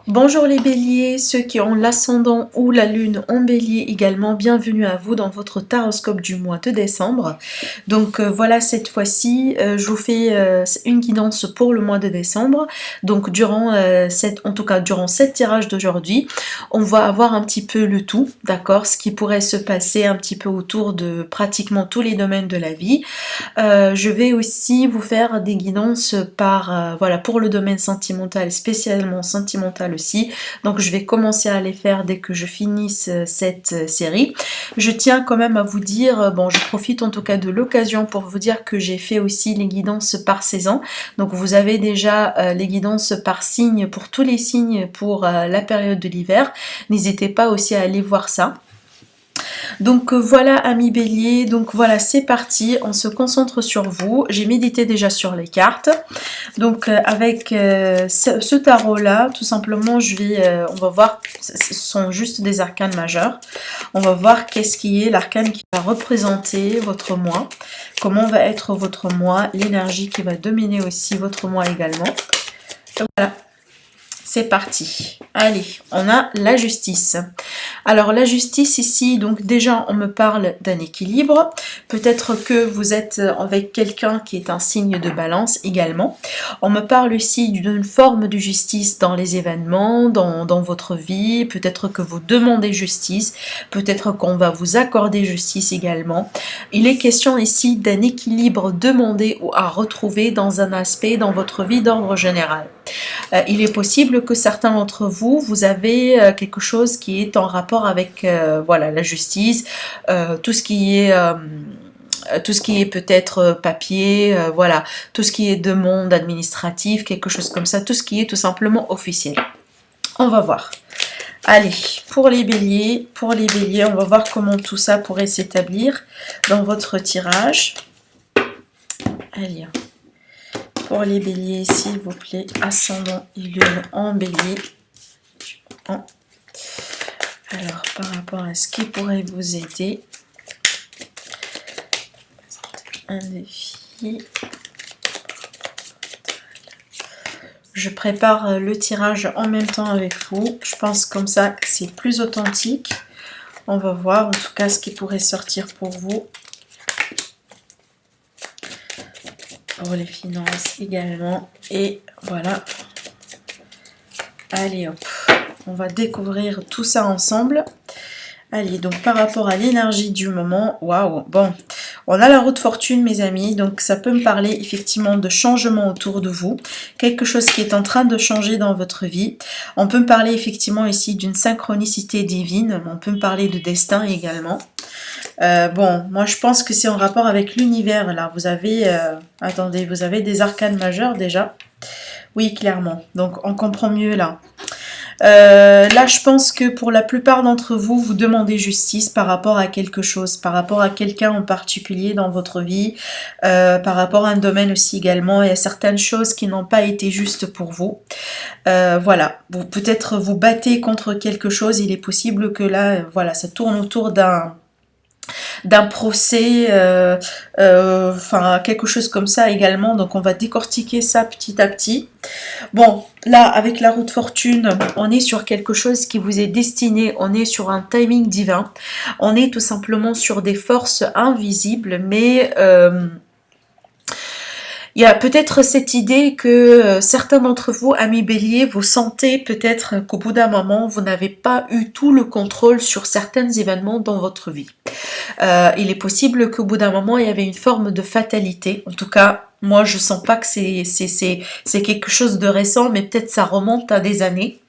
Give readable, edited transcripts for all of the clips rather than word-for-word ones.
Bonjour les béliers, ceux qui ont l'ascendant ou la lune en bélier également, bienvenue à vous dans votre taroscope du mois de décembre. Donc voilà, cette fois-ci, je vous fais une guidance pour le mois de décembre. Donc durant durant cette tirage d'aujourd'hui, on va avoir un petit peu le tout, d'accord, ce qui pourrait se passer un petit peu autour de pratiquement tous les domaines de la vie. Je vais aussi vous faire des guidances voilà, pour le domaine sentimental, spécialement sentimental aussi. Donc je vais commencer à les faire dès que je finisse cette série. Je tiens quand même à vous dire, bon, je profite en tout cas de l'occasion pour vous dire que j'ai fait aussi les guidances par saison. Donc vous avez déjà les guidances par signe pour tous les signes pour la période de l'hiver. N'hésitez pas aussi à aller voir ça. Donc voilà amis bélier, donc voilà c'est parti, on se concentre sur vous. J'ai médité déjà sur les cartes. Donc avec ce tarot là, tout simplement on va voir, ce sont juste des arcanes majeurs. On va voir qu'est-ce qui est l'arcane qui va représenter votre mois, comment va être votre mois, l'énergie qui va dominer aussi votre mois également. Donc, voilà. C'est parti. Allez, on a la justice. Alors la justice ici, donc déjà on me parle d'un équilibre. Peut-être que vous êtes avec quelqu'un qui est un signe de balance également. On me parle ici d'une forme de justice dans les événements, dans votre vie. Peut-être que vous demandez justice. Peut-être qu'on va vous accorder justice également. Il est question ici d'un équilibre demandé ou à retrouver dans un aspect dans votre vie d'ordre général. Il est possible que certains d'entre vous, vous avez quelque chose qui est en rapport avec voilà, la justice, tout ce qui est peut-être papier, voilà, tout ce qui est demande administrative, quelque chose comme ça, tout ce qui est tout simplement officiel. On va voir. Allez, pour les béliers, on va voir comment tout ça pourrait s'établir dans votre tirage. Allez. Pour les béliers, s'il vous plaît, ascendant et lune en bélier. Alors, par rapport à ce qui pourrait vous aider, un défi. Je prépare le tirage en même temps avec vous. Je pense comme ça que c'est plus authentique. On va voir en tout cas ce qui pourrait sortir pour vous. Pour les finances également. Et voilà. Allez hop. On va découvrir tout ça ensemble. Allez, donc par rapport à l'énergie du moment, waouh, bon, on a la roue de fortune mes amis, donc ça peut me parler effectivement de changement autour de vous, quelque chose qui est en train de changer dans votre vie. On peut me parler effectivement ici d'une synchronicité divine, on peut me parler de destin également. Bon, moi je pense que c'est en rapport avec l'univers là, vous avez, attendez, vous avez des arcanes majeures déjà. Oui, clairement, donc on comprend mieux là. Là, je pense que pour la plupart d'entre vous, vous demandez justice par rapport à quelque chose, par rapport à quelqu'un en particulier dans votre vie, par rapport à un domaine aussi également. Il y a certaines choses qui n'ont pas été justes pour vous. Voilà, peut-être vous battez contre quelque chose. Il est possible que là, voilà, ça tourne autour d'un procès, enfin quelque chose comme ça également. Donc on va décortiquer ça petit à petit. Bon, là avec la roue de fortune, on est sur quelque chose qui vous est destiné, on est sur un timing divin, on est tout simplement sur des forces invisibles, mais il y a peut-être cette idée que certains d'entre vous, amis béliers, vous sentez peut-être qu'au bout d'un moment, vous n'avez pas eu tout le contrôle sur certains événements dans votre vie. Il est possible qu'au bout d'un moment, il y avait une forme de fatalité. En tout cas, moi, je sens pas que c'est quelque chose de récent, mais peut-être ça remonte à des années.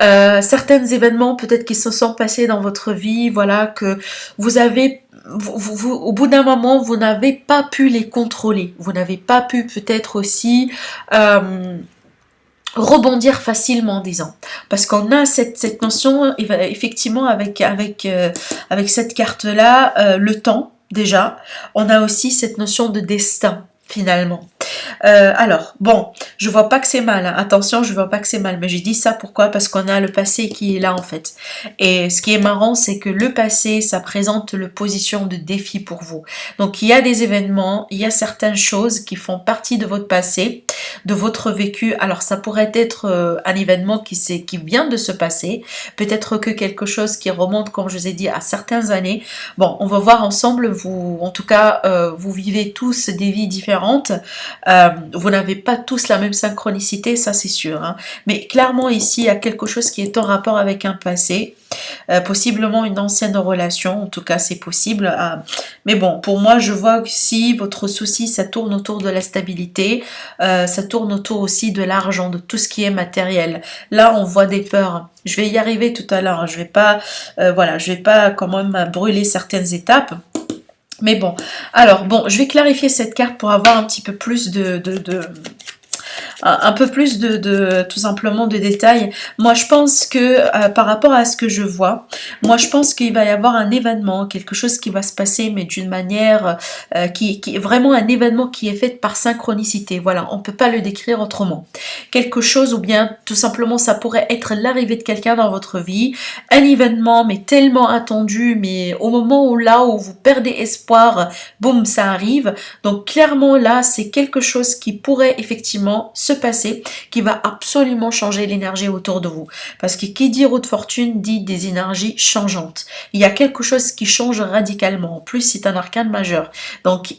Certains événements peut-être qui se sont passés dans votre vie, voilà, que vous avez au bout d'un moment, vous n'avez pas pu les contrôler. Vous n'avez pas pu peut-être aussi rebondir facilement, disons. Parce qu'on a cette notion, effectivement, avec cette carte-là, le temps, déjà. On a aussi cette notion de destin, finalement. Alors, bon, je vois pas que c'est mal, hein. Attention, je vois pas que c'est mal, mais j'ai dit ça pourquoi? Parce qu'on a le passé qui est là en fait. Et ce qui est marrant, c'est que le passé, ça présente le position de défi pour vous. Donc il y a des événements, il y a certaines choses qui font partie de votre passé, de votre vécu. Alors ça pourrait être un événement qui vient de se passer, peut-être que quelque chose qui remonte, comme je vous ai dit, à certaines années. Bon, on va voir ensemble, vous, en tout cas, vous vivez tous des vies différentes. Vous n'avez pas tous la même synchronicité, ça c'est sûr, hein. Mais clairement ici, il y a quelque chose qui est en rapport avec un passé, possiblement une ancienne relation, en tout cas c'est possible. Mais bon, pour moi, je vois que si votre souci, ça tourne autour de la stabilité, ça tourne autour aussi de l'argent, de tout ce qui est matériel. Là, on voit des peurs. Je vais y arriver tout à l'heure. Je vais pas, voilà, je vais pas quand même brûler certaines étapes. Mais bon, alors bon, je vais clarifier cette carte pour avoir un petit peu plus un peu plus tout simplement de détails. Moi je pense que par rapport à ce que je vois, moi je pense qu'il va y avoir un événement, quelque chose qui va se passer, mais d'une manière qui est vraiment un événement qui est fait par synchronicité. Voilà, on peut pas le décrire autrement. Quelque chose, ou bien tout simplement ça pourrait être l'arrivée de quelqu'un dans votre vie, un événement mais tellement attendu, mais au moment où là où vous perdez espoir, boum, ça arrive. Donc clairement là c'est quelque chose qui pourrait effectivement se passer, qui va absolument changer l'énergie autour de vous. Parce que qui dit roue de fortune dit des énergies changeantes. Il y a quelque chose qui change radicalement. En plus, c'est un arcane majeur. Donc,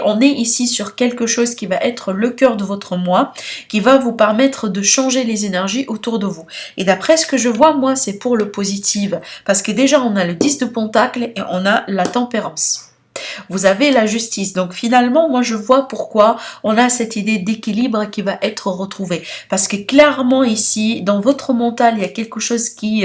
on est ici sur quelque chose qui va être le cœur de votre moi, qui va vous permettre de changer les énergies autour de vous. Et d'après ce que je vois, moi, c'est pour le positif. Parce que déjà, on a le 10 de Pentacle et on a la tempérance. Vous avez la justice. Donc finalement, moi je vois pourquoi on a cette idée d'équilibre qui va être retrouvée. Parce que clairement ici, dans votre mental, il y a quelque chose qui,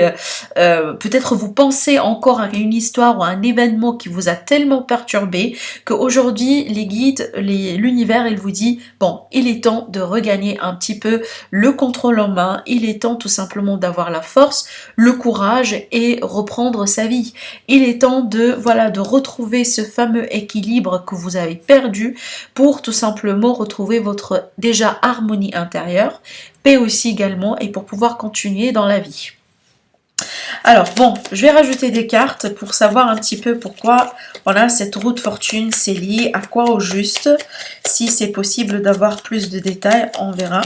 peut-être vous pensez encore à une histoire ou à un événement qui vous a tellement perturbé qu'aujourd'hui, les guides, l'univers, il vous dit, bon, il est temps de regagner un petit peu le contrôle en main. Il est temps tout simplement d'avoir la force, le courage et reprendre sa vie. Il est temps de, voilà, de retrouver ce fameux équilibre que vous avez perdu pour tout simplement retrouver votre déjà harmonie intérieure, paix aussi également, et pour pouvoir continuer dans la vie. Alors bon, je vais rajouter des cartes pour savoir un petit peu pourquoi on a cette roue de fortune, c'est lié à quoi au juste. Si c'est possible d'avoir plus de détails, on verra.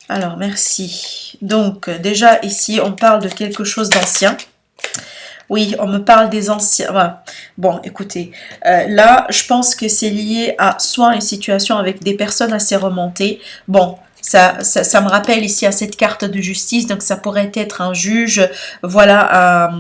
Alors merci. Donc déjà ici on parle de quelque chose d'ancien. Oui, on me parle des anciens. Voilà. Bon, écoutez, là, je pense que c'est lié à soit une situation avec des personnes assez remontées. Bon, ça me rappelle ici à cette carte de justice, donc ça pourrait être un juge, voilà,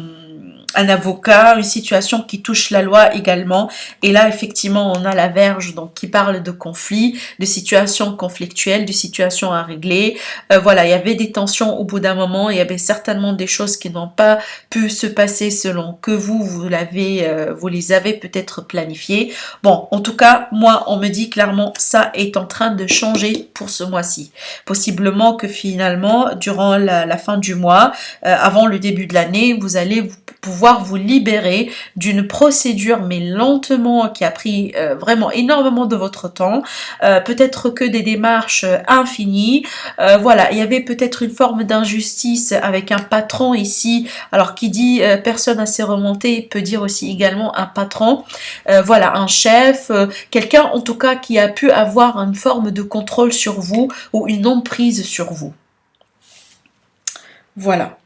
un avocat, une situation qui touche la loi également. Et là, effectivement, on a la Vierge donc qui parle de conflits, de situations conflictuelles, de situations à régler. Voilà, il y avait des tensions au bout d'un moment. Il y avait certainement des choses qui n'ont pas pu se passer selon que vous les avez peut-être planifiées. Bon, en tout cas, moi, on me dit clairement ça est en train de changer pour ce mois-ci. Possiblement que finalement, durant la fin du mois, avant le début de l'année, vous allez pouvoir vous libérer d'une procédure mais lentement qui a pris vraiment énormément de votre temps, peut-être que des démarches infinies, voilà, il y avait peut-être une forme d'injustice avec un patron ici, alors qui dit personne assez remontée peut dire aussi également un patron, voilà, un chef, quelqu'un en tout cas qui a pu avoir une forme de contrôle sur vous ou une emprise sur vous. Voilà.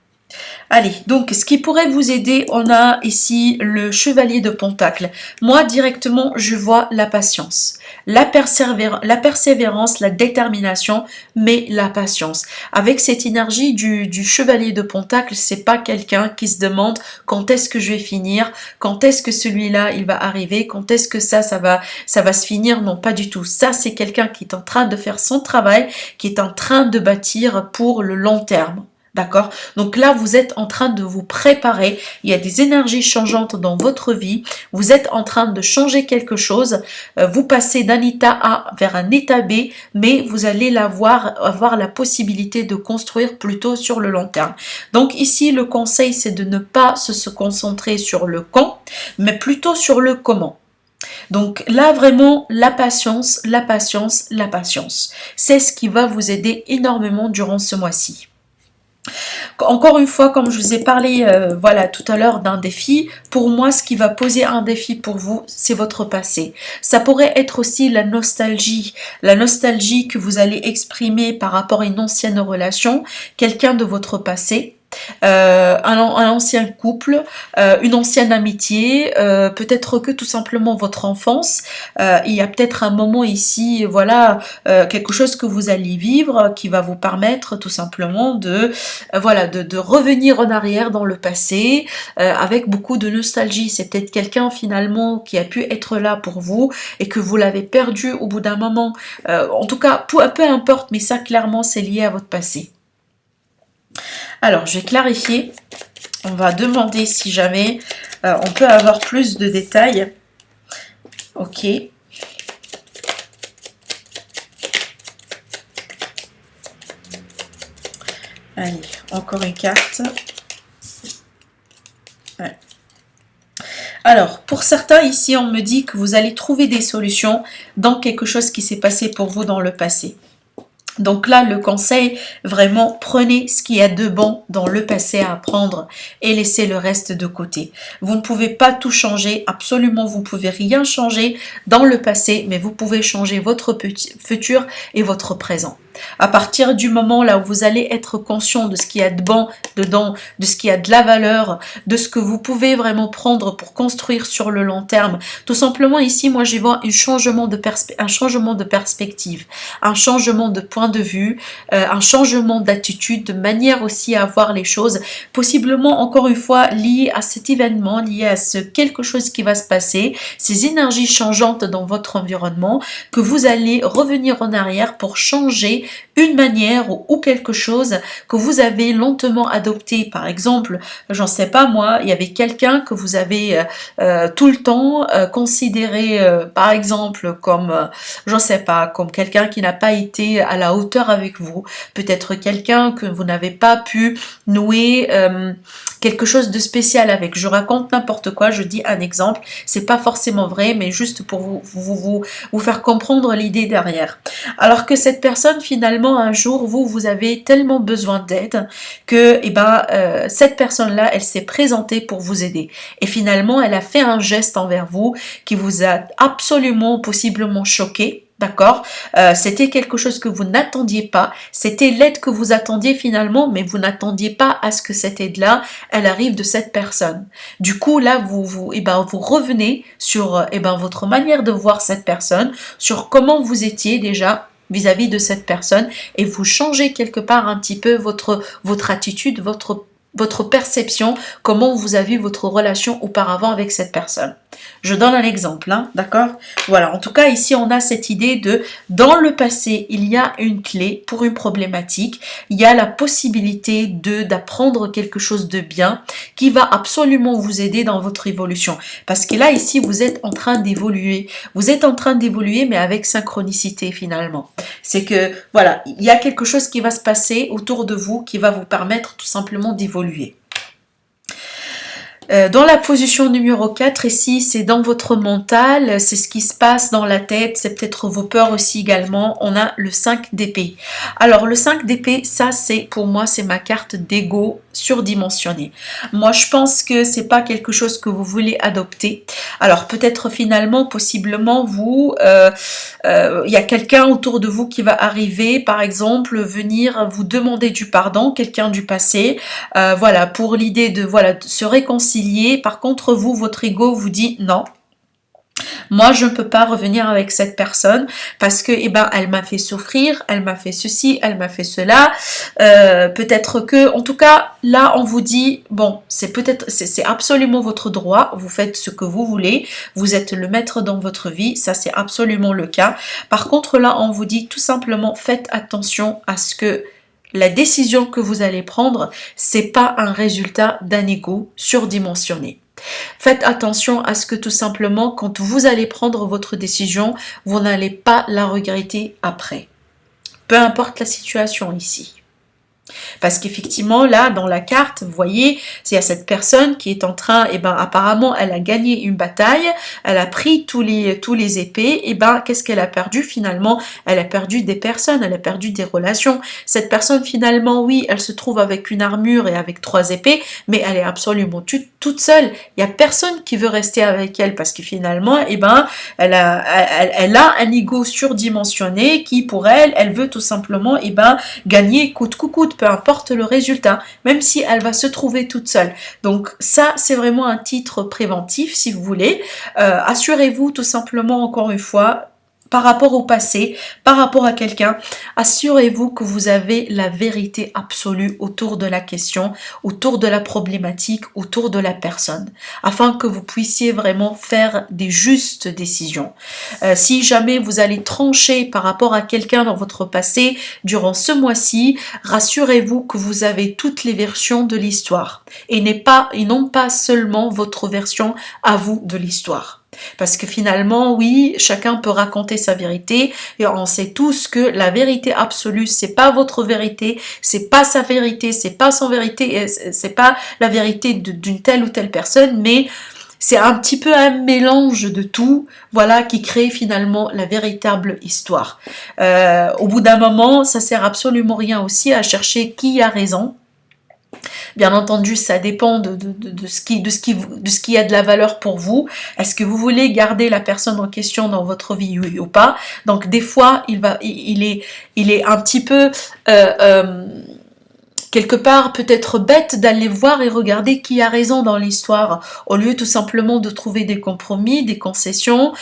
Allez, donc ce qui pourrait vous aider, on a ici le chevalier de Pentacle. Moi, directement, je vois la patience, la persévérance, la détermination, mais la patience. Avec cette énergie du chevalier de Pentacle, c'est pas quelqu'un qui se demande quand est-ce que je vais finir, quand est-ce que celui-là, il va arriver, quand est-ce que ça va se finir. Non, pas du tout. Ça, c'est quelqu'un qui est en train de faire son travail, qui est en train de bâtir pour le long terme. D'accord? Donc là, vous êtes en train de vous préparer. Il y a des énergies changeantes dans votre vie. Vous êtes en train de changer quelque chose. Vous passez d'un état A vers un état B, mais vous allez avoir la possibilité de construire plutôt sur le long terme. Donc ici, le conseil, c'est de ne pas se concentrer sur le quand, mais plutôt sur le comment. Donc là, vraiment, la patience, la patience, la patience. C'est ce qui va vous aider énormément durant ce mois-ci. Encore une fois, comme je vous ai parlé voilà, tout à l'heure d'un défi, pour moi, ce qui va poser un défi pour vous, c'est votre passé. Ça pourrait être aussi la nostalgie que vous allez exprimer par rapport à une ancienne relation, quelqu'un de votre passé. Un ancien couple, une ancienne amitié, peut-être que tout simplement votre enfance. Il y a peut-être un moment ici, voilà, quelque chose que vous allez vivre qui va vous permettre tout simplement voilà, de revenir en arrière dans le passé avec beaucoup de nostalgie. C'est peut-être quelqu'un finalement qui a pu être là pour vous et que vous l'avez perdu au bout d'un moment. En tout cas, peu importe, mais ça clairement c'est lié à votre passé. Alors, je vais clarifier. On va demander si jamais on peut avoir plus de détails. Ok. Allez, encore une carte. Ouais. Alors, pour certains ici, on me dit que vous allez trouver des solutions dans quelque chose qui s'est passé pour vous dans le passé. Donc là, le conseil, vraiment, prenez ce qu'il y a de bon dans le passé à apprendre et laissez le reste de côté. Vous ne pouvez pas tout changer, absolument, vous ne pouvez rien changer dans le passé, mais vous pouvez changer votre futur et votre présent. À partir du moment là où vous allez être conscient de ce qu'il y a de bon dedans, de ce qu'il y a de la valeur, de ce que vous pouvez vraiment prendre pour construire sur le long terme, tout simplement ici, moi j'y vois un changement de perspective, un changement de point de vue, un changement d'attitude, de manière aussi à voir les choses, possiblement encore une fois lié à cet événement, lié à ce quelque chose qui va se passer, ces énergies changeantes dans votre environnement, que vous allez revenir en arrière pour changer une manière ou quelque chose que vous avez lentement adopté. Par exemple, j'en sais pas moi, il y avait quelqu'un que vous avez tout le temps considéré par exemple comme, j'en sais pas, comme quelqu'un qui n'a pas été à la hauteur avec vous, peut-être quelqu'un que vous n'avez pas pu nouer quelque chose de spécial avec. Je raconte n'importe quoi, je dis un exemple, c'est pas forcément vrai, mais juste pour vous faire comprendre l'idée derrière. Alors que cette personne, finalement, un jour, vous avez tellement besoin d'aide que cette personne-là, elle s'est présentée pour vous aider. Et finalement, elle a fait un geste envers vous qui vous a absolument, possiblement choqué. D'accord, c'était quelque chose que vous n'attendiez pas, c'était l'aide que vous attendiez finalement, mais vous n'attendiez pas à ce que cette aide-là, elle arrive de cette personne. Du coup, là, vous revenez sur votre manière de voir cette personne, sur comment vous étiez déjà vis-à-vis de cette personne, et vous changez quelque part un petit peu votre attitude, votre perception, comment vous avez vu votre relation auparavant avec cette personne. Je donne un exemple, hein, d'accord? Voilà, en tout cas, ici, on a cette idée de, dans le passé, il y a une clé pour une problématique, il y a la possibilité d'apprendre quelque chose de bien qui va absolument vous aider dans votre évolution. Parce que là, ici, vous êtes en train d'évoluer. Vous êtes en train d'évoluer, mais avec synchronicité, finalement. C'est que, voilà, il y a quelque chose qui va se passer autour de vous qui va vous permettre tout simplement d'évoluer. Dans la position numéro 4, ici, c'est dans votre mental, c'est ce qui se passe dans la tête, c'est peut-être vos peurs aussi également. On a le 5 d'épée. Alors, le 5 d'épée, ça, c'est pour moi, c'est ma carte d'ego surdimensionnée. Moi, je pense que c'est pas quelque chose que vous voulez adopter. Alors, peut-être finalement, possiblement, il y a quelqu'un autour de vous qui va arriver, par exemple, venir vous demander du pardon, quelqu'un du passé, voilà, pour l'idée de se réconcilier. Par contre, votre ego vous dit non. Moi, je ne peux pas revenir avec cette personne parce que, elle m'a fait souffrir, elle m'a fait ceci, elle m'a fait cela. Peut-être que, en tout cas, là, on vous dit, bon, c'est absolument votre droit. Vous faites ce que vous voulez. Vous êtes le maître dans votre vie. Ça, c'est absolument le cas. Par contre, là, on vous dit tout simplement, faites attention à ce que la décision que vous allez prendre, c'est pas un résultat d'un ego surdimensionné. Faites attention à ce que tout simplement, quand vous allez prendre votre décision, vous n'allez pas la regretter après. Peu importe la situation ici. Parce qu'effectivement, là, dans la carte, vous voyez, il y a cette personne qui est en train, et ben, apparemment, elle a gagné une bataille, elle a pris tous les épées, et ben, qu'est-ce qu'elle a perdu finalement? Elle a perdu des personnes, elle a perdu des relations. Cette personne, finalement, oui, elle se trouve avec une armure et avec 3 épées, mais elle est absolument toute seule. Il n'y a personne qui veut rester avec elle, parce que finalement, et ben, elle a un ego surdimensionné qui, pour elle, elle veut tout simplement, et ben, gagner coûte que coûte, peu importe le résultat, même si elle va se trouver toute seule. Donc ça, c'est vraiment un titre préventif, si vous voulez. Assurez-vous tout simplement, encore une fois, par rapport au passé, par rapport à quelqu'un, assurez-vous que vous avez la vérité absolue autour de la question, autour de la problématique, autour de la personne, afin que vous puissiez vraiment faire des justes décisions. Si jamais vous allez trancher par rapport à quelqu'un dans votre passé durant ce mois-ci, rassurez-vous que vous avez toutes les versions de l'histoire et non pas seulement votre version à vous de l'histoire. Parce que finalement, oui, chacun peut raconter sa vérité et on sait tous que la vérité absolue, c'est pas votre vérité, c'est pas sa vérité, c'est pas son vérité, c'est pas la vérité d'une telle ou telle personne, mais c'est un petit peu un mélange de tout, voilà, qui crée finalement la véritable histoire. Au bout d'un moment, ça sert absolument rien aussi à chercher qui a raison. Bien entendu, ça dépend de ce qui a de la valeur pour vous. Est-ce que vous voulez garder la personne en question dans votre vie ou pas? Donc des fois, il est un petit peu quelque part peut-être bête d'aller voir et regarder qui a raison dans l'histoire, au lieu tout simplement de trouver des compromis, des concessions,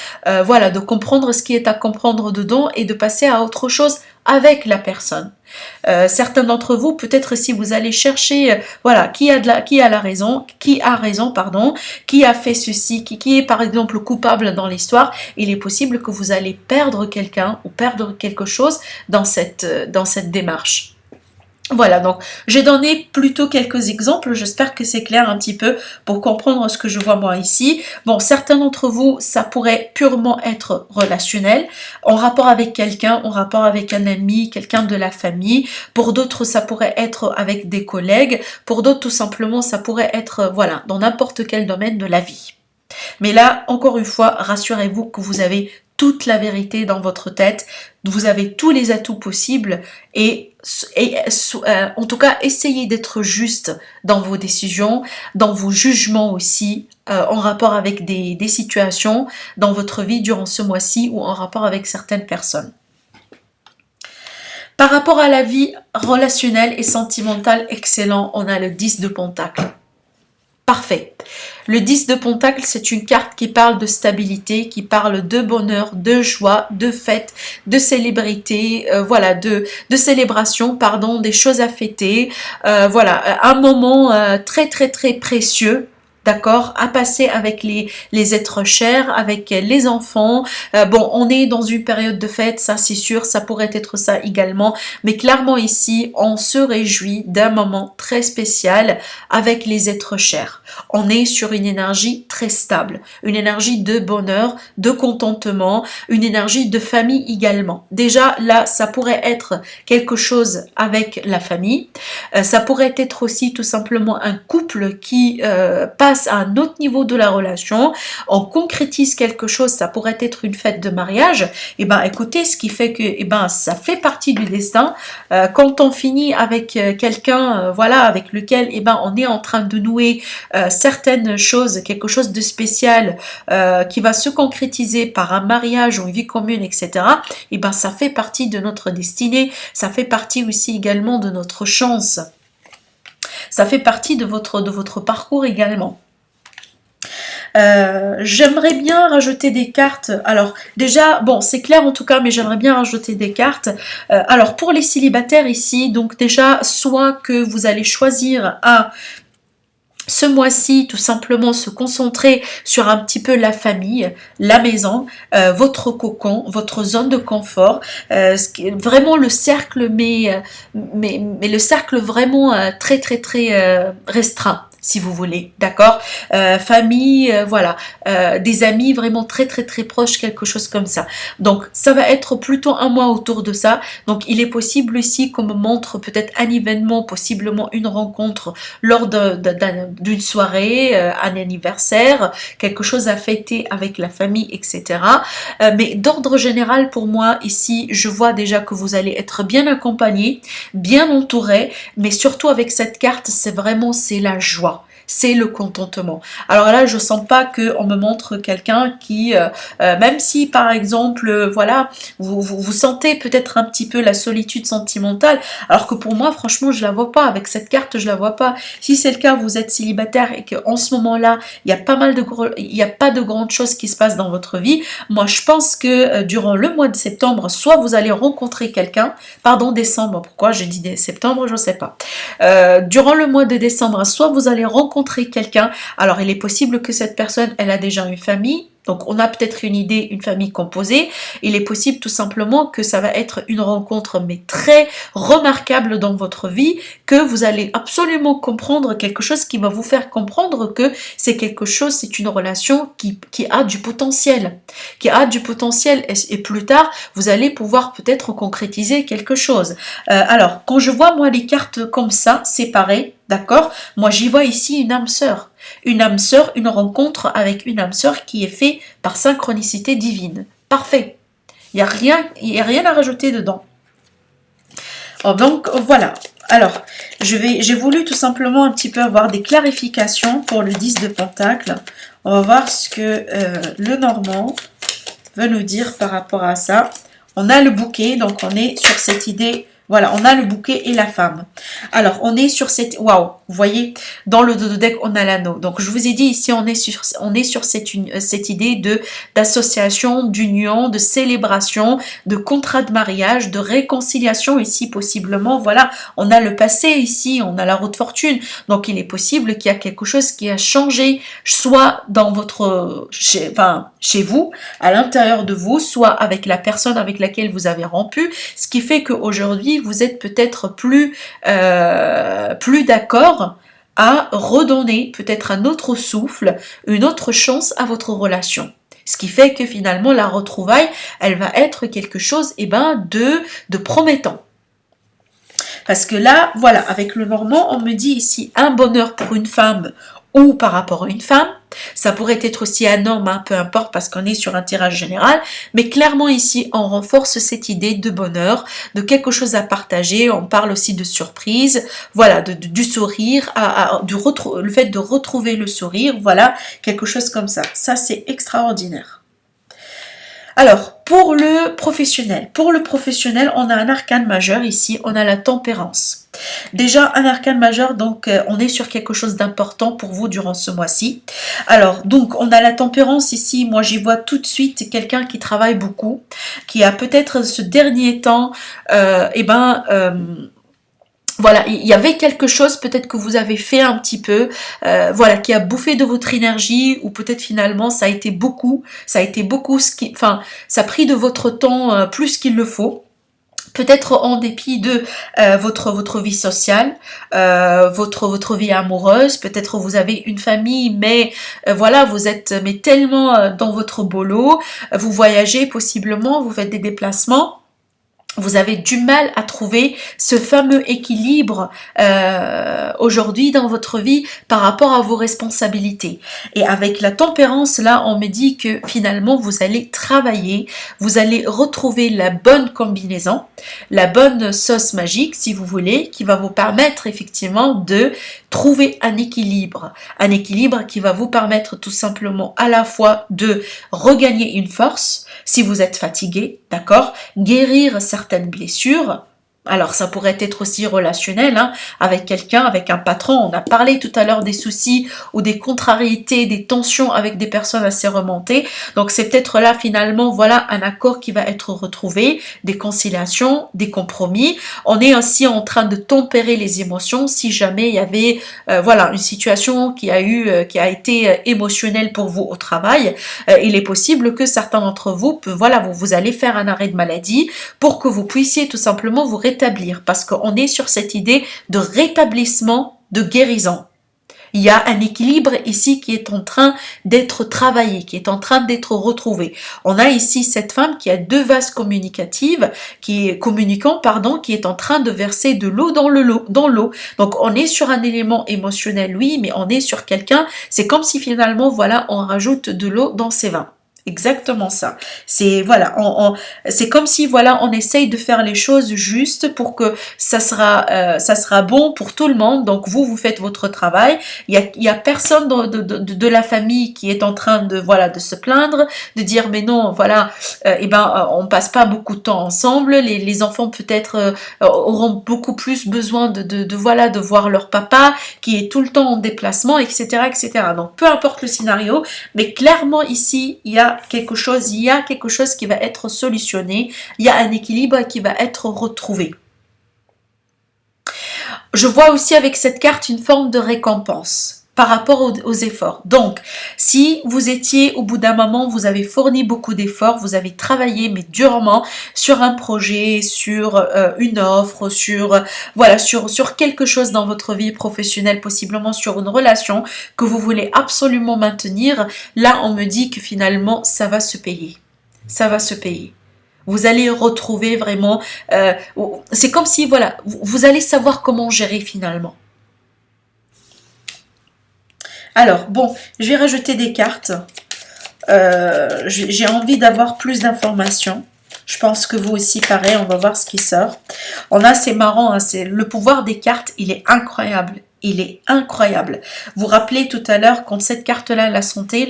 voilà, de comprendre ce qui est à comprendre dedans et de passer à autre chose avec la personne. Certains d'entre vous, peut-être si vous allez chercher, voilà, qui a raison, pardon, qui a fait ceci, qui est par exemple coupable dans l'histoire, il est possible que vous allez perdre quelqu'un ou perdre quelque chose dans cette démarche. Voilà, donc j'ai donné plutôt quelques exemples, j'espère que c'est clair un petit peu pour comprendre ce que je vois moi ici. Bon, certains d'entre vous, ça pourrait purement être relationnel, en rapport avec quelqu'un, en rapport avec un ami, quelqu'un de la famille. Pour d'autres, ça pourrait être avec des collègues. Pour d'autres, tout simplement, ça pourrait être, voilà, dans n'importe quel domaine de la vie. Mais là, encore une fois, rassurez-vous que vous avez toute la vérité dans votre tête, vous avez tous les atouts possibles et en tout cas, essayez d'être juste dans vos décisions, dans vos jugements aussi, en rapport avec des situations dans votre vie durant ce mois-ci ou en rapport avec certaines personnes. Par rapport à la vie relationnelle et sentimentale, excellent, on a le 10 de Pentacle. Parfait. Le 10 de Pentacle, c'est une carte qui parle de stabilité, qui parle de bonheur, de joie, de fête, de célébrité, voilà, de célébration, pardon, des choses à fêter. Voilà, un moment très très très précieux. D'accord, à passer avec les êtres chers, avec les enfants. Bon, on est dans une période de fête, ça c'est sûr, ça pourrait être ça également. Mais clairement ici, on se réjouit d'un moment très spécial avec les êtres chers. On est sur une énergie très stable, une énergie de bonheur, de contentement, une énergie de famille également. Déjà, là, ça pourrait être quelque chose avec la famille. Ça pourrait être aussi tout simplement un couple qui passe à un autre niveau de la relation, on concrétise quelque chose, ça pourrait être une fête de mariage, et ben écoutez, ce qui fait que ça fait partie du destin. Quand on finit avec quelqu'un, voilà, avec lequel on est en train de nouer certaines choses, quelque chose de spécial qui va se concrétiser par un mariage ou une vie commune, etc. Et ben ça fait partie de notre destinée, ça fait partie aussi également de notre chance. Ça fait partie de votre parcours également. J'aimerais bien rajouter des cartes. Alors déjà, bon, c'est clair en tout cas, mais j'aimerais bien rajouter des cartes. Alors pour les célibataires ici, donc déjà, soit que vous allez choisir ce mois-ci, tout simplement se concentrer sur un petit peu la famille, la maison, votre cocon, votre zone de confort, vraiment le cercle, mais le cercle vraiment très très très restreint. si vous voulez, d'accord, famille, voilà, des amis vraiment très très très proches, quelque chose comme ça. Donc ça va être plutôt un mois autour de ça. Donc il est possible ici qu'on me montre peut-être un événement, possiblement une rencontre lors d'une soirée, un anniversaire, quelque chose à fêter avec la famille, etc. Mais d'ordre général pour moi ici, je vois déjà que vous allez être bien accompagné, bien entouré, mais surtout avec cette carte, c'est la joie. C'est le contentement. Alors là, je sens pas que on me montre quelqu'un qui, même si par exemple, voilà, vous sentez peut-être un petit peu la solitude sentimentale, alors que pour moi, franchement, je la vois pas. Avec cette carte, je la vois pas. Si c'est le cas, vous êtes célibataire et qu'en ce moment-là, il y a pas mal de il y a pas de grandes choses qui se passent dans votre vie. Moi, je pense que durant le mois de septembre, soit vous allez rencontrer quelqu'un, pardon, décembre. Pourquoi j'ai dit septembre, je sais pas. Durant le mois de décembre, soit vous allez rencontrer quelqu'un, alors il est possible que cette personne, elle a déjà une famille, donc on a peut-être une idée, une famille composée, il est possible tout simplement que ça va être une rencontre mais très remarquable dans votre vie, que vous allez absolument comprendre quelque chose qui va vous faire comprendre que c'est quelque chose, c'est une relation qui a du potentiel, et plus tard, vous allez pouvoir peut-être concrétiser quelque chose. Alors, quand je vois moi les cartes comme ça, séparées, d'accord, moi j'y vois ici une âme sœur. Une âme sœur, une rencontre avec une âme sœur qui est faite par synchronicité divine. Parfait. Il n'y a rien à rajouter dedans. Oh, donc voilà. Alors, j'ai voulu tout simplement un petit peu avoir des clarifications pour le 10 de Pentacle. On va voir ce que le Normand veut nous dire par rapport à ça. On a le bouquet, donc on est sur cette idée. Voilà, on a le bouquet et la femme. Alors, on est sur cette... Waouh, vous voyez, dans le dos de deck, on a l'anneau. Donc, je vous ai dit, ici, on est sur cette idée d'association, d'union, de célébration, de contrat de mariage, de réconciliation, ici, possiblement. Voilà, on a le passé, ici, on a la roue de fortune. Donc, il est possible qu'il y a quelque chose qui a changé, soit dans votre... chez vous, à l'intérieur de vous, soit avec la personne avec laquelle vous avez rompu, ce qui fait qu'aujourd'hui, vous êtes peut-être plus d'accord à redonner peut-être un autre souffle, une autre chance à votre relation. Ce qui fait que finalement, la retrouvaille, elle va être quelque chose de promettant. Parce que là, voilà, avec le Normand, on me dit ici un bonheur pour une femme ou par rapport à une femme. Ça pourrait être aussi un homme, hein, peu importe, parce qu'on est sur un tirage général. Mais clairement ici, on renforce cette idée de bonheur, de quelque chose à partager. On parle aussi de surprise, voilà, du sourire, le fait de retrouver le sourire, voilà, quelque chose comme ça. Ça, c'est extraordinaire. Alors, pour le professionnel, on a un arcane majeur ici, on a la tempérance. Déjà, un arcane majeur, donc on est sur quelque chose d'important pour vous durant ce mois-ci. Alors, donc, on a la tempérance ici, moi j'y vois tout de suite quelqu'un qui travaille beaucoup, qui a peut-être ce dernier temps, voilà, il y avait quelque chose peut-être que vous avez fait un petit peu, voilà, qui a bouffé de votre énergie, ou peut-être finalement ça a été beaucoup, ça a pris de votre temps plus qu'il le faut. Peut-être en dépit de votre vie sociale, votre vie amoureuse, peut-être vous avez une famille, mais voilà, vous êtes tellement dans votre boulot, vous voyagez possiblement, vous faites des déplacements. Vous avez du mal à trouver ce fameux équilibre aujourd'hui dans votre vie par rapport à vos responsabilités. Et avec la tempérance, là, on me dit que finalement, vous allez travailler, vous allez retrouver la bonne combinaison, la bonne sauce magique, si vous voulez, qui va vous permettre effectivement de trouver un équilibre qui va vous permettre tout simplement à la fois de regagner une force, si vous êtes fatigué, d'accord, guérir certaines blessures. Alors ça pourrait être aussi relationnel, hein, avec quelqu'un, avec un patron. On a parlé tout à l'heure des soucis ou des contrariétés, des tensions avec des personnes assez remontées. Donc c'est peut-être là finalement, voilà, un accord qui va être retrouvé, des conciliations, des compromis. On est aussi en train de tempérer les émotions si jamais il y avait voilà, une situation qui a été émotionnelle pour vous au travail. Il est possible que certains d'entre vous, voilà, vous allez faire un arrêt de maladie pour que vous puissiez tout simplement vous rétablir, parce qu'on est sur cette idée de rétablissement, de guérison. Il y a un équilibre ici qui est en train d'être travaillé, qui est en train d'être retrouvé. On a ici cette femme qui a deux vases communicatives, communicants, pardon, qui est en train de verser de l'eau dans l'eau. Donc on est sur un élément émotionnel, oui, mais on est sur quelqu'un, c'est comme si finalement, voilà, on rajoute de l'eau dans ses vins. Exactement ça. C'est voilà, c'est comme si voilà, on essaye de faire les choses justes pour que ça sera bon pour tout le monde. Donc vous faites votre travail. Il y a personne de la famille qui est en train de voilà de se plaindre, de dire mais non voilà, on passe pas beaucoup de temps ensemble. Les enfants peut-être auront beaucoup plus besoin de voilà de voir leur papa qui est tout le temps en déplacement, etc., etc. Donc peu importe le scénario, mais clairement ici il y a quelque chose qui va être solutionné, il y a un équilibre qui va être retrouvé. Je vois aussi avec cette carte une forme de récompense par rapport aux efforts. Donc, si vous étiez au bout d'un moment, vous avez fourni beaucoup d'efforts, vous avez travaillé mais durement sur un projet, sur une offre, sur quelque chose dans votre vie professionnelle, possiblement sur une relation que vous voulez absolument maintenir, là on me dit que finalement ça va se payer. Ça va se payer. Vous allez retrouver vraiment, c'est comme si voilà, vous allez savoir comment gérer finalement. Alors, bon, je vais rajouter des cartes. J'ai envie d'avoir plus d'informations. Je pense que vous aussi, pareil, on va voir ce qui sort. On a, c'est marrant, hein, le pouvoir des cartes, il est incroyable. Il est incroyable. Vous vous rappelez tout à l'heure, quand cette carte-là l'a sauté,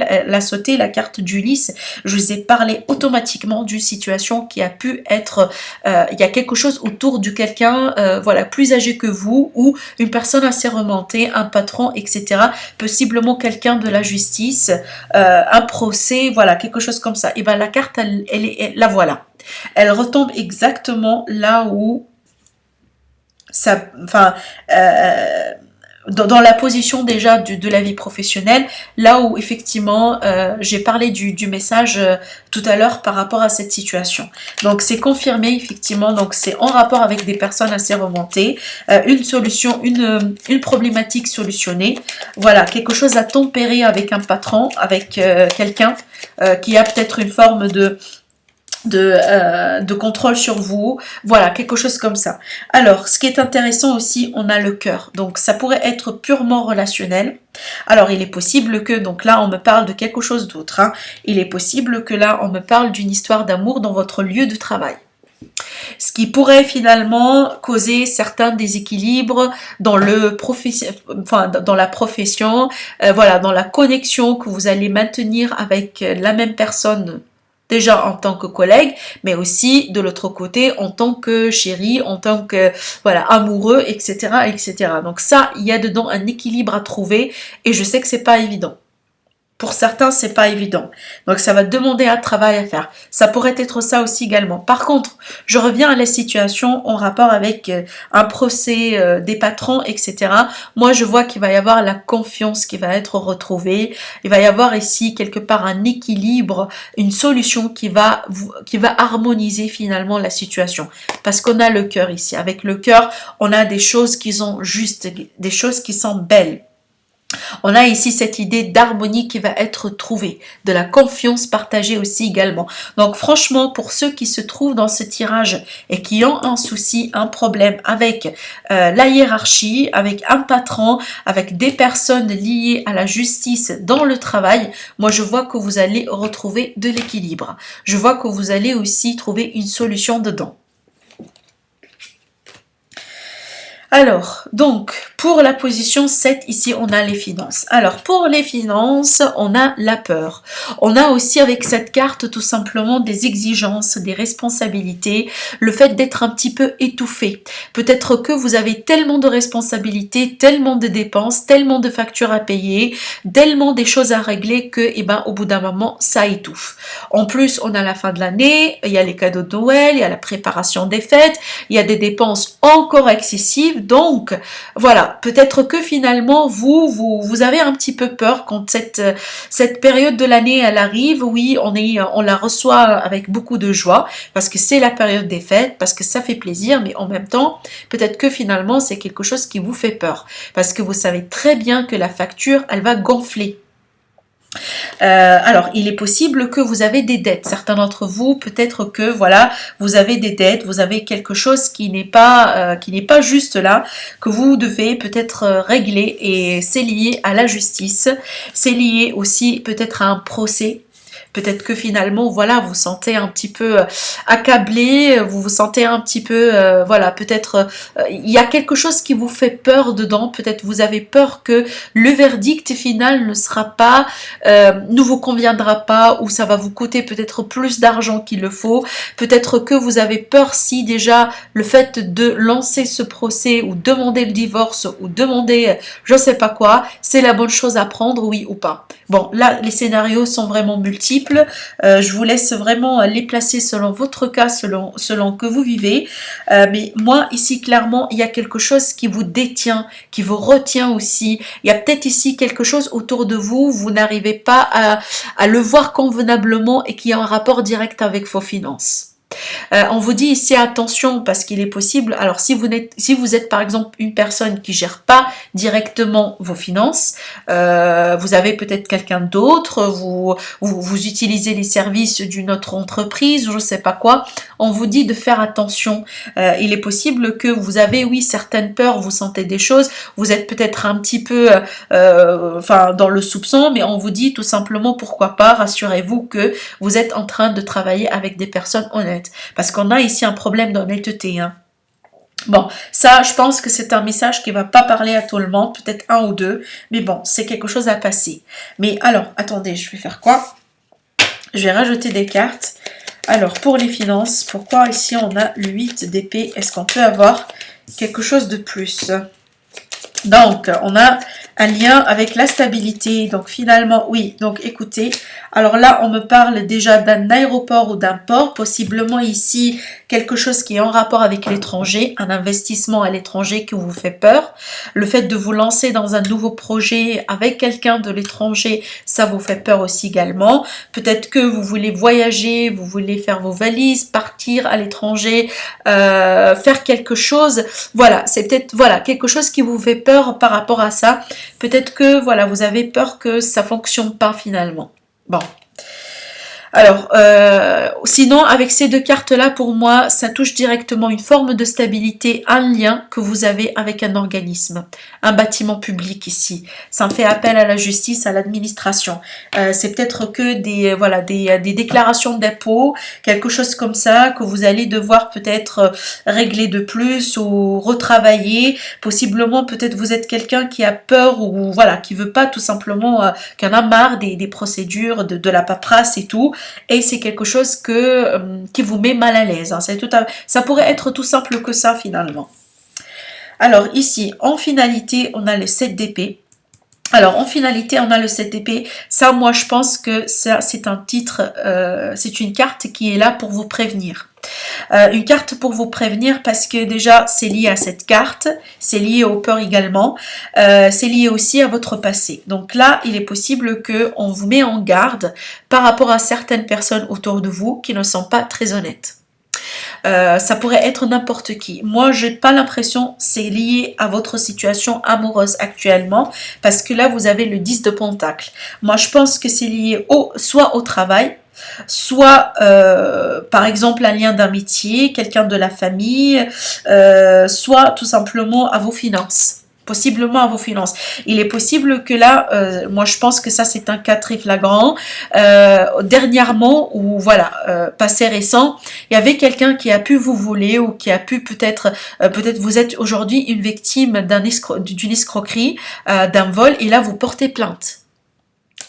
la carte d'Ulysse, je vous ai parlé automatiquement d'une situation qui a pu être, il y a quelque chose autour de quelqu'un, voilà, plus âgé que vous, ou une personne assez remontée, un patron, etc. Possiblement quelqu'un de la justice, un procès, voilà, quelque chose comme ça. Et bien la carte, la voilà. Elle retombe exactement là où ça, enfin, dans la position déjà de la vie professionnelle, là où effectivement j'ai parlé du message tout à l'heure par rapport à cette situation. Donc c'est confirmé effectivement, donc c'est en rapport avec des personnes assez remontées, une solution, une problématique solutionnée, voilà, quelque chose à tempérer avec un patron, avec quelqu'un qui a peut-être une forme de contrôle sur vous, voilà, quelque chose comme ça. Alors, ce qui est intéressant aussi, on a le cœur, donc ça pourrait être purement relationnel. Alors, il est possible que, donc là, on me parle de quelque chose d'autre, hein. Il est possible que là, on me parle d'une histoire d'amour dans votre lieu de travail. Ce qui pourrait finalement causer certains déséquilibres dans dans la profession, voilà, dans la connexion que vous allez maintenir avec la même personne, déjà en tant que collègue, mais aussi de l'autre côté en tant que chéri, en tant que voilà amoureux, etc., etc. Donc ça, il y a dedans un équilibre à trouver, et je sais que c'est pas évident. Pour certains, c'est pas évident. Donc, ça va demander un travail à faire. Ça pourrait être ça aussi également. Par contre, je reviens à la situation en rapport avec un procès des patrons, etc. Moi, je vois qu'il va y avoir la confiance qui va être retrouvée. Il va y avoir ici quelque part un équilibre, une solution qui va harmoniser finalement la situation. Parce qu'on a le cœur ici. Avec le cœur, on a des choses qui sont justes, des choses qui sont belles. On a ici cette idée d'harmonie qui va être trouvée, de la confiance partagée aussi également. Donc franchement, pour ceux qui se trouvent dans ce tirage et qui ont un souci, un problème avec la hiérarchie, avec un patron, avec des personnes liées à la justice dans le travail, moi je vois que vous allez retrouver de l'équilibre. Je vois que vous allez aussi trouver une solution dedans. Alors, donc, pour la position 7, ici, on a les finances. Alors, pour les finances, on a la peur. On a aussi avec cette carte, tout simplement, des exigences, des responsabilités, le fait d'être un petit peu étouffé. Peut-être que vous avez tellement de responsabilités, tellement de dépenses, tellement de factures à payer, tellement des choses à régler que, eh ben, au bout d'un moment, ça étouffe. En plus, on a la fin de l'année, il y a les cadeaux de Noël, il y a la préparation des fêtes, il y a des dépenses encore excessives. possible. Donc, voilà, peut-être que finalement, vous avez un petit peu peur quand cette période de l'année, elle arrive. Oui, on la reçoit avec beaucoup de joie, parce que c'est la période des fêtes, parce que ça fait plaisir, mais en même temps, peut-être que finalement, c'est quelque chose qui vous fait peur, parce que vous savez très bien que la facture, elle va gonfler. Alors, il est possible que vous avez des dettes. Certains d'entre vous, peut-être que voilà, vous avez des dettes, vous avez quelque chose qui n'est pas juste là, que vous devez peut-être régler, et c'est lié à la justice. C'est lié aussi peut-être à un procès. Peut-être que finalement, voilà, vous sentez un petit peu accablé, vous vous sentez un petit peu, voilà, peut-être il y a quelque chose qui vous fait peur dedans. Peut-être vous avez peur que le verdict final ne vous conviendra pas, ou ça va vous coûter peut-être plus d'argent qu'il le faut. Peut-être que vous avez peur si déjà le fait de lancer ce procès, ou demander le divorce, ou demander je sais pas quoi, c'est la bonne chose à prendre, oui ou pas. Bon, là, les scénarios sont vraiment multiples. Je vous laisse vraiment les placer selon votre cas, selon que vous vivez. Mais moi, ici, clairement, il y a quelque chose qui vous détient, qui vous retient aussi. Il y a peut-être ici quelque chose autour de vous, vous n'arrivez pas à le voir convenablement, et qui a un rapport direct avec vos finances. On vous dit ici attention, parce qu'il est possible, alors si vous êtes par exemple une personne qui gère pas directement vos finances, vous avez peut-être quelqu'un d'autre, vous utilisez les services d'une autre entreprise, je sais pas quoi, on vous dit de faire attention. Il est possible que vous avez, oui, certaines peurs, vous sentez des choses, vous êtes peut-être un petit peu dans le soupçon, mais on vous dit tout simplement, pourquoi pas, rassurez-vous que vous êtes en train de travailler avec des personnes honnêtes. Parce qu'on a ici un problème d'honnêteté. Hein. Bon, ça, je pense que c'est un message qui va pas parler à tout le monde, peut-être un ou deux, mais bon, c'est quelque chose à passer. Mais alors, attendez, je vais faire quoi? Je vais rajouter des cartes. Alors, pour les finances, pourquoi ici on a le 8 d'épée? Est-ce qu'on peut avoir quelque chose de plus? Donc, on a un lien avec la stabilité. Donc, finalement, oui. Donc, écoutez, alors là, on me parle déjà d'un aéroport ou d'un port. Possiblement ici, quelque chose qui est en rapport avec l'étranger. Un investissement à l'étranger qui vous fait peur. Le fait de vous lancer dans un nouveau projet avec quelqu'un de l'étranger, ça vous fait peur aussi également. Peut-être que vous voulez voyager, vous voulez faire vos valises, partir à l'étranger, faire quelque chose. Voilà, c'est peut-être quelque chose qui vous fait peur par rapport à ça. Peut-être que voilà, vous avez peur que ça fonctionne pas finalement. Bon. Alors, sinon, avec ces deux cartes-là, pour moi, ça touche directement une forme de stabilité, un lien que vous avez avec un organisme, un bâtiment public ici. Ça fait appel à la justice, à l'administration. C'est peut-être que des déclarations d'impôts, quelque chose comme ça, que vous allez devoir peut-être régler de plus ou retravailler. Possiblement, peut-être vous êtes quelqu'un qui a peur, ou voilà, qui veut pas tout simplement, qui en a marre des procédures, de la paperasse et tout. Et c'est quelque chose qui vous met mal à l'aise. Hein. Ça pourrait être tout simple que ça finalement. Alors ici, en finalité, on a le 7 d'épée. Alors en finalité, on a le 7 d'épée. Ça, moi, je pense que ça, c'est un titre, c'est une carte qui est là pour vous prévenir. Une carte pour vous prévenir, parce que déjà c'est lié à cette carte, c'est lié aux peurs également, c'est lié aussi à votre passé. Donc là, il est possible qu'on vous met en garde par rapport à certaines personnes autour de vous qui ne sont pas très honnêtes. Ça pourrait être n'importe qui. Moi, j'ai pas l'impression c'est lié à votre situation amoureuse actuellement, parce que là, vous avez le 10 de Pentacle. Moi, je pense que c'est lié soit au travail, soit par exemple un lien d'amitié, quelqu'un de la famille, soit tout simplement à vos finances. Possiblement à vos finances. Il est possible que là, moi je pense que ça c'est un cas très flagrant. Dernièrement, ou voilà, passé récent, il y avait quelqu'un qui a pu vous voler, ou qui a pu peut-être vous êtes aujourd'hui une victime d'une escroquerie, d'un vol, et là vous portez plainte.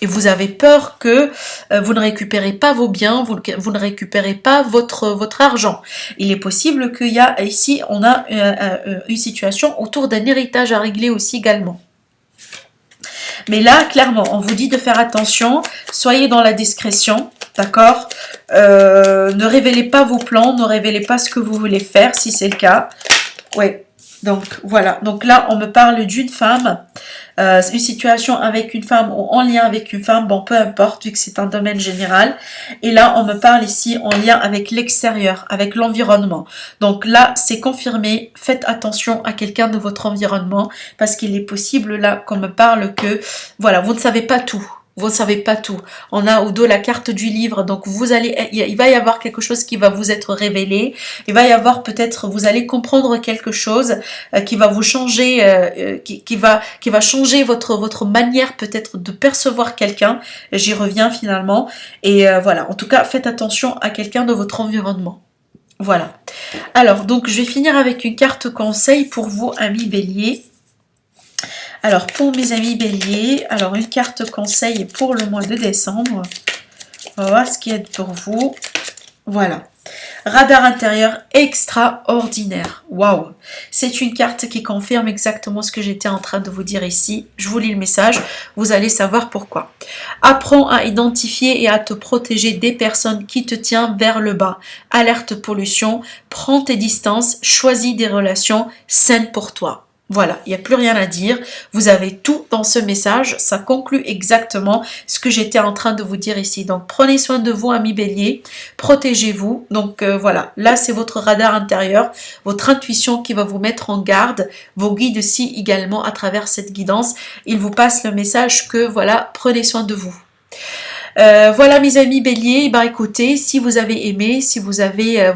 Et vous avez peur que vous ne récupérez pas vos biens, vous ne récupérez pas votre argent. Il est possible qu'il y a ici, on a une situation autour d'un héritage à régler aussi également. Mais là, clairement, on vous dit de faire attention, soyez dans la discrétion, d'accord? Ne révélez pas vos plans, ne révélez pas ce que vous voulez faire, si c'est le cas. Ouais. Donc voilà, donc là on me parle d'une femme, une situation avec une femme ou en lien avec une femme, bon peu importe vu que c'est un domaine général. Et là on me parle ici en lien avec l'extérieur, avec l'environnement. Donc là c'est confirmé, faites attention à quelqu'un de votre environnement parce qu'il est possible là qu'on me parle que voilà, vous ne savez pas tout. Vous ne savez pas tout. On a au dos la carte du livre, donc vous allez, il va y avoir quelque chose qui va vous être révélé. Il va y avoir peut-être, vous allez comprendre quelque chose qui va vous changer, qui va changer votre manière peut-être de percevoir quelqu'un. J'y reviens finalement. Et voilà, en tout cas, faites attention à quelqu'un de votre environnement. Voilà. Alors, donc, je vais finir avec une carte conseil pour vous, amis Bélier. Alors, pour mes amis Bélier, alors une carte conseil pour le mois de décembre. On va voir ce qu'il y a pour vous. Voilà. Radar intérieur extraordinaire. Waouh! C'est une carte qui confirme exactement ce que j'étais en train de vous dire ici. Je vous lis le message, vous allez savoir pourquoi. Apprends à identifier et à te protéger des personnes qui te tiennent vers le bas. Alerte pollution, prends tes distances, choisis des relations saines pour toi. Voilà, il n'y a plus rien à dire. Vous avez tout dans ce message. Ça conclut exactement ce que j'étais en train de vous dire ici. Donc, prenez soin de vous, amis Bélier. Protégez-vous. Donc, voilà. Là, c'est votre radar intérieur, votre intuition qui va vous mettre en garde. Vos guides aussi également à travers cette guidance. Ils vous passent le message que, voilà, prenez soin de vous. Voilà mes amis Bélier, bah écoutez, si vous avez aimé, si vous avez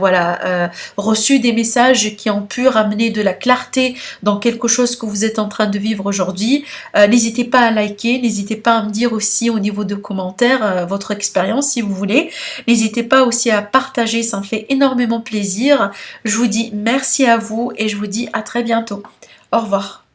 reçu des messages qui ont pu ramener de la clarté dans quelque chose que vous êtes en train de vivre aujourd'hui, n'hésitez pas à liker, n'hésitez pas à me dire aussi au niveau de commentaires votre expérience si vous voulez, n'hésitez pas aussi à partager, ça me fait énormément plaisir. Je vous dis merci à vous et je vous dis à très bientôt. Au revoir.